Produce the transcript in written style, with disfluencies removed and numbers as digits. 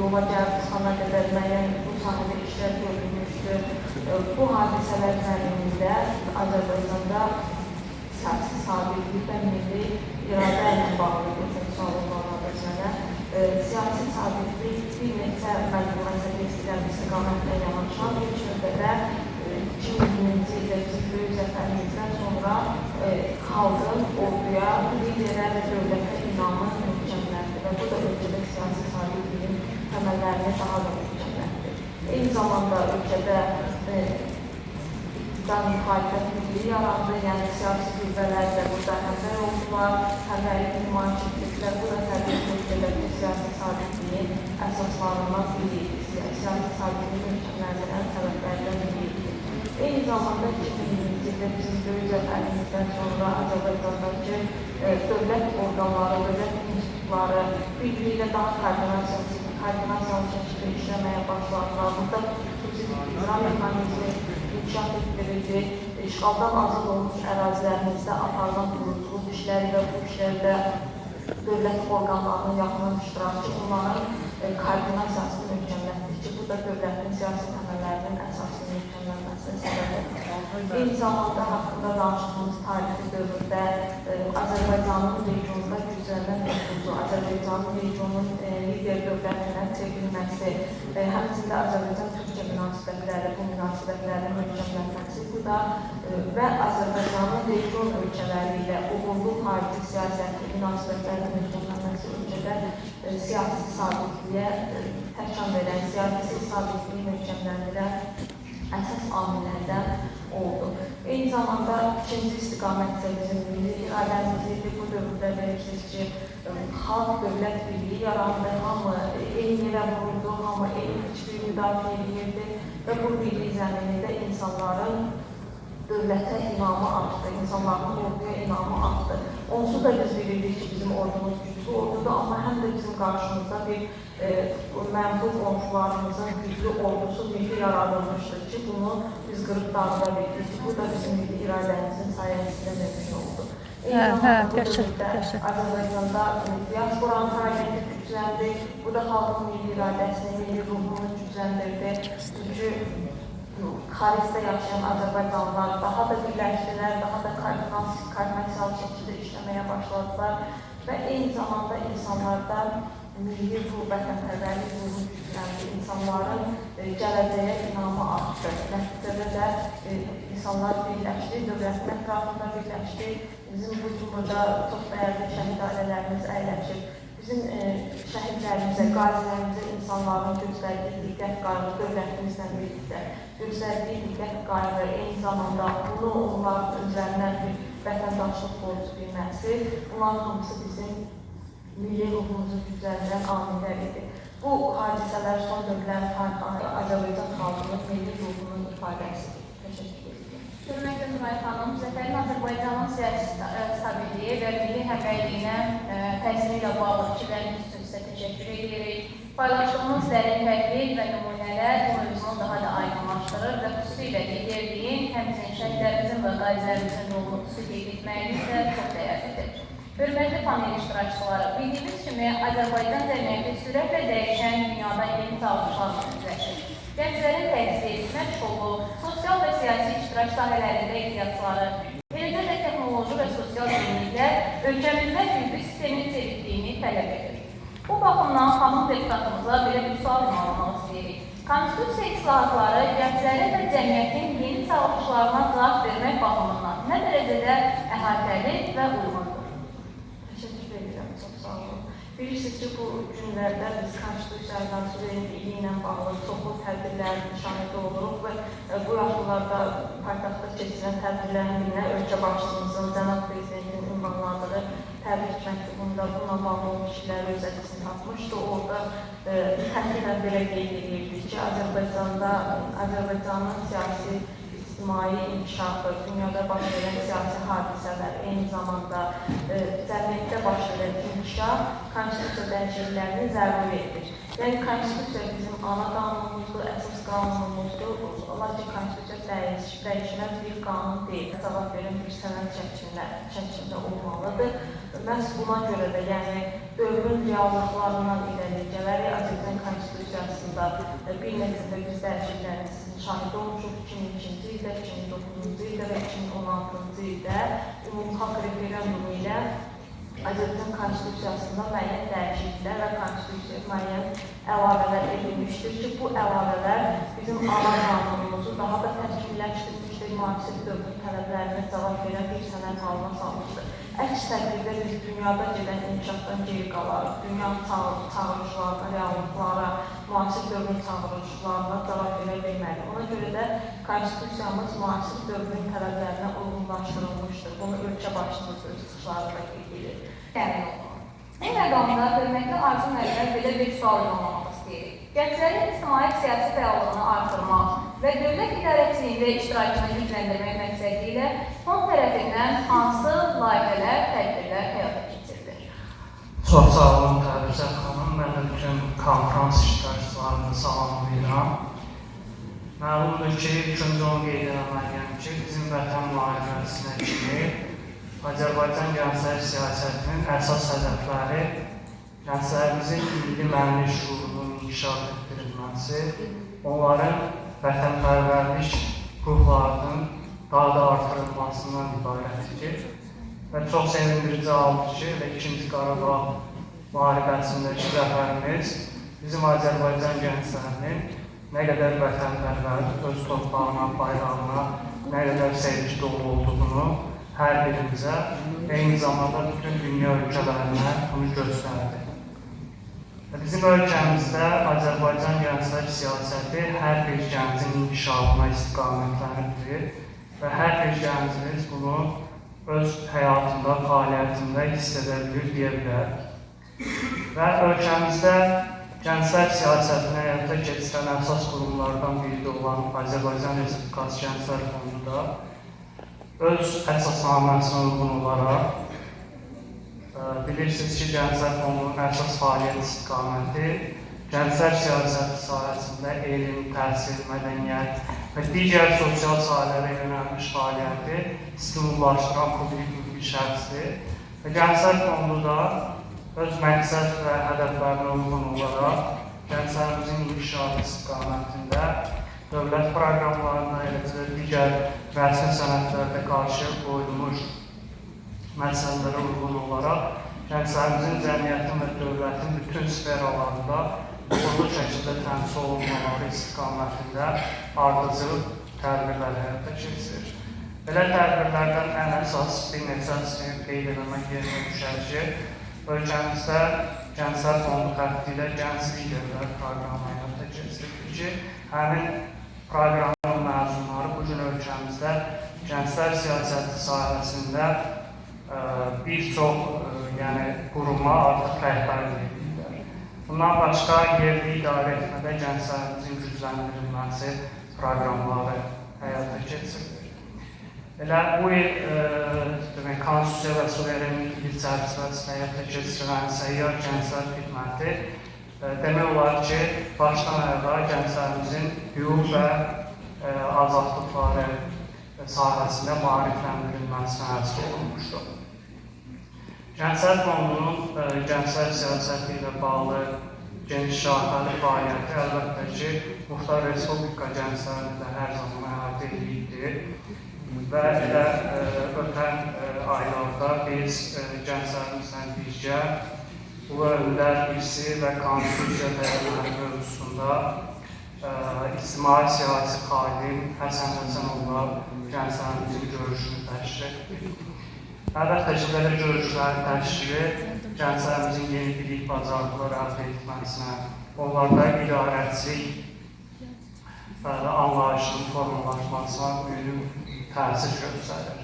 Yolova Qərbistana qədər müəyyən bu sahədə işlər görülmüşdür. Bu hadisələr zəminində Azərbaycanda siyasi sabitlik və milli iradə ilə bağlı bir sualım var sənə. Siyasi sabitlik bir neçə məcbur istiqamətlə yanaşan ilk növbədə 2020-ci ildə bizim böyük zəfərimizdən sonra xalqın orduya, liderə və dövlətə inamı möhkəmləndir və bu da ölkədə siyasi sabitliyin təməllərini daha da möhkəmləndir. Eyni zamanda ölkədə iqtidar müxalifət birliyi yarandı, yəni siyasi qüvvələr də burada həmrəy oldular, həmrəylik nümayiş etdiklər, bu da təbii ki, ölkədəki siyasi sabitliyin əsaslarından biridir, siyasi sabitliyin möhkəmləndirən səbəblərdən biridir. Eyni zamanda 2020-ci ildə bizim böyük zəfərimizdən sonra Azərbaycandakı dövlət orqanları, dövlət institutları bir-biriyle daha koordinasiyalı şəkildə işləməyə başladılar. Burada xüsusi icra mexanizmi inkişaf etdirildi. İşğaldan azad olmuş ərazilərimizdə aparılan quruculuq işləri və bu işlərdə dövlət orqanlarının yaxın iştirakı onların koordinasiyasını möhkəmlətdir ki, bu da dövlətin siyasi təməllərinin əsasını möhkəmlənməsinə səbəb olur. Eyni zamanda haqqında danışdığımız tarixi dövrdə Azərbaycanın regionunda güclənən nüfuzu, Azərbaycanın regionun lider dövlətindən çevrilməsi, həmçində Azərbaycan-Türkiyə münasibətləri, bu münasibətlərin möhkəmlənməsi, bu da və Azərbaycanın region ölkələri ilə uğurlu xarici siyasəti münasibətlərin möhkəmlənməsi ölkədə siyasi sabitliyə təkan verən, siyasi sabitliyi möhkəmləndirən əsas amillərdən oldu. Eyni zamanda ikinci istiqamət isə bizim milli iradəmizdir. Bu dövrdə bilirsiniz ki, xalq dövlət birliyi yarandı, hamı eyni yerə vuruldu, hamı eyni hiçbir müdafiə edirdi və bu birlik zəminində insanların dövlətə inamı artdı, insanların orduya inamı artdı. Onsuz da biz bilirdik ki, bizim ordumuz güclü ordudur, amma həm də bizim qarşımızda bir mənfur qonşularımızın güclü ordusu milli yaradılmışdır ki, bunu biz qırıb dağıda bildik. Bu da bizim milli iradəmizin sayəsində mümkün oldu. Azərbaycanda diasporanın fəaliyyəti gücləndi, bu da xalqın milli iradəsini, milli ruhunu gücləndirdi. Çünki xaricdə yaşayan Azərbaycanlılar daha da birləşdilər, daha da koordinasiyalı şəkildə işləməyə başladılar və eyni zamanda insanlarda milli ruh, vətənpərvərlik ruhu gücləndi, insanların gələcəyə inamı artdı. Nəticədə də insanlar birləşdi, dövlətin ətrafında birləşdi. Bizim burada çox dəyərli şəhid ailələrimiz əyləşib. Bizim şəhidlərimizə, qazilərimizə insanların göstərdiyi diqqət qayğı dövlətimizlə birlikdə göstərdiyi diqqət qayğı, eyni zamanda bunu onların üzərindən bir vətəndaşlıq borcu bilməsi, bunların hamısı bizim milli ruhumuzu gücləndirən amillər idi. Bu hadisələr son dövrlər Azərbaycan xalqının milli ruhunun ifadəsidir. Təşəkkür edirəm. Hörmətli Nuray xanım, Zəfərin Azərbaycanın siyasi stabiliyi və milli həmrəyliyinə təsiri ilə bağlı fikirləriniz üçün sizə təşəkkür edirik. Paylaşdığımız dərin fərqli və nümunələr bu mövzunu daha da aydınlaşdırır və xüsusilə liderliyin, həmçinin şəhidlərimizin və qazilərimizin rolunu xüsusilə etməyiniz də çox dəyərlidir. Hörmətli panel iştirakçıları, bildiyimiz kimi Azərbaycan cəmiyyəti sürətlə dəyişən dünyada yeni çalışmalarla üzləşir. Gənclərin təhsil, məşğulluq, sosial və siyasi iştirak sahələrində ehtiyacları, eləcə də texnoloji və sosial yeniliklər ölkəmizdə hüquqi sistemin çevikliğini tələb edir. Bu baxımdan xanım deputatımıza belə bir sual ünvanlamaq istəyirik. Konstitusiya islahatları gənclərin və cəmiyyətin yeni çalışmalarına cavab vermək baxımından nə dərəcədə əhatəli və uyğundur? Təşəkkür edirəm, çox sağ olun. Bilirsiniz ki, bu günlərdə biz konstitusiyadan suverenliyi ilə bağlı çoxlu tədbirlərin şahidi oluruq və bu yaxınlarda paytaxtda keçirilən tədbirlərin birinə ölkə başçımızın, cənab prezidentin ünvanladığı təbrik məktubunda bununla bağlı olan kişiləri öz əksini tapmışdı. Orada təxminən belə qeyd edirdik ki, Azərbaycanın siyasi ictimai inkişafı, dünyada baş verən siyasi hadisələr, eyni zamanda cəmiyyətdə baş verən inkişaf konstitusiya dəyişikliklərini zəruridir. Yəni, konstitusiya bizim ana qanunumuzdur, əsas qanunumuzdur, lakin konstitusiya dəyişməz bir qanun deyil. Cavab verin bir sənəd şəklində olmalıdır. Məhz buna görə də, yəni dövrün reallıqlarından irəli gələrək Azərbaycan Konstitusiyasında bir neçə də biz dəyişikliklərin şahid olmuşuq. 2002-ci ildə, 2009-cu ildə və 2016-cı ildə ümumxalq referendumu ilə Azərbaycan Konstitusiyasında müəyyən dəyişikliklər və Konstitusiyaya müəyyən əlavələr edilmişdir ki, bu əlavələr bizim ana qanunumuzu daha da təkmilləşdirmişdir, müasir dövrün tələblərinə cavab verən bir sənəd halına salmışdır. Əks təqdirdə biz dünyada gedən inkişafdan geri qalarıq, dünya çağırışlarına, reallıqlara, müasir dövrün çağırışlarına cavab verə bilmərik. Ona görə də Konstitusiyamız müasir dövrün tələblərinə uyğunlaşdırılmışdır. Bunu ölkə başçımız öz çıxışlarında qeyd edir. Eyni məqamda hörmətli Arzu müəllimə belə bir sual ünvanlamaq istəyirik. Gənclərin ictimai siyasi fəallığını artırmaq və dövlət idarəçiliyində iştirakını gücləndirmək məqsədi ilə fond tərəfindən hansı layihələr, tədbirlər həyata keçirilir? Çox sağ olun, Təbrizə xanım. Mən də bütün konferans iştirakçılarını salamlayıram. Məlumdur ki, ikinci onu qeyd etməliyəm ki, bizim vətən müharibəsinə kimi Azərbaycan gənclər siyasətinin əsas hədəfləri gənclərimizin milli mənəvi şuurunun inkişaf etdirilməsi, onların vətənpərvərlik ruhlarının daha da artırılmasından ibarətdir. Və çox sevindirici haldır ki, və 2-ci Qarabağ müharibəsindəki zəfərimiz bizim Azərbaycan gənclərinin nə qədər vətənpərvər, öz torpağına, bayrağına, nə qədər sevgi dolu olduğunu hər birimizə, eyni zamanda bütün dünya ölkələrinə bunu göstərdi. Bizim ölkəmizdə Azərbaycan gənclər siyasəti hər bir gəncin inkişafına istiqamətləndirir və hər bir gəncimiz bunu öz həyatında, fəaliyyətində hiss edə bilir, deyə bilər. Və ölkəmizdə gənclər siyasətini həyata keçirən əsas qurumlardan biri olan Azərbaycan Respublikası Gənclər Fondu da öz əsasnaməsinə uyğun olaraq bilirsiniz ki, Gənclər Fondunun əsas fəaliyyət istiqaməti gənclər siyasəti sahəsində elm, təhsil, mədəniyyət və digər sosial sahələrə yönəlmiş fəaliyyəti stimullaşdıran publik şəxsdir. Və Gənclər Fondu da öz məqsəd və hədəflərinə uyğun olaraq gənclərimizin inkişafı istiqamətində dövlət proqramlarına, eləcə də digər rəsmi sənədlərdə qarşı qoyulmuş məsələlərə uyğun olaraq gənclərimizin cəmiyyətin və dövlətin bütün sferalarında uğurlu şəkildə təmsil olunmaları istiqamətində ardıcıl tədbirlər həyata keçirir. Belə tədbirlərdən ən əsas bir neçəsini qeyd etmək yerinə düşər ki, ölkəmizdə Gənclər Fondu xətti ilə Gənc Liderlər proqramı həyata keçirilir ki, həmin proqramın məzunları bu gün ölkəmizdə gənclər siyasəti sahəsində bir çox quruma artıq rəhbərlik edirlər. Bundan başqa yerli idarə etmədə gənclərimizin gücləndirilməsi proqramları həyata keçirilir. Elə bu il Konstitusiya və Suverenlik il çərçivəsində həyata keçirilən səyyar gənclər xidməti demək olar ki, başdan ayağa gənclərimizin hüquq və azadlıqları sahəsində maarifləndirilməsinə həsr olunmuşdur. Gənclər Fondunun gənclər siyasəti ilə bağlı geniş şaxəli fəaliyyəti əlbəttə ki, Muxtar Respublika gənclərini də hər zaman əhatə edildi və elə ötən aylarda biz gənclərimizlə birgə bu Övlülər İrsi və Konstitusiya dəyərləri mövzusunda ictimai siyasi xadim Həsən Həsənoğlu gənclərimizin görüşünü təşkil etdik. Əlbəttə ki, belə görüşlərin təşkili gənclərimizin yeni bilik bacarıqları əldə etməsinə, onlarda idarəçilik anlayışının formalaşmasına mühüm təsir göstərir.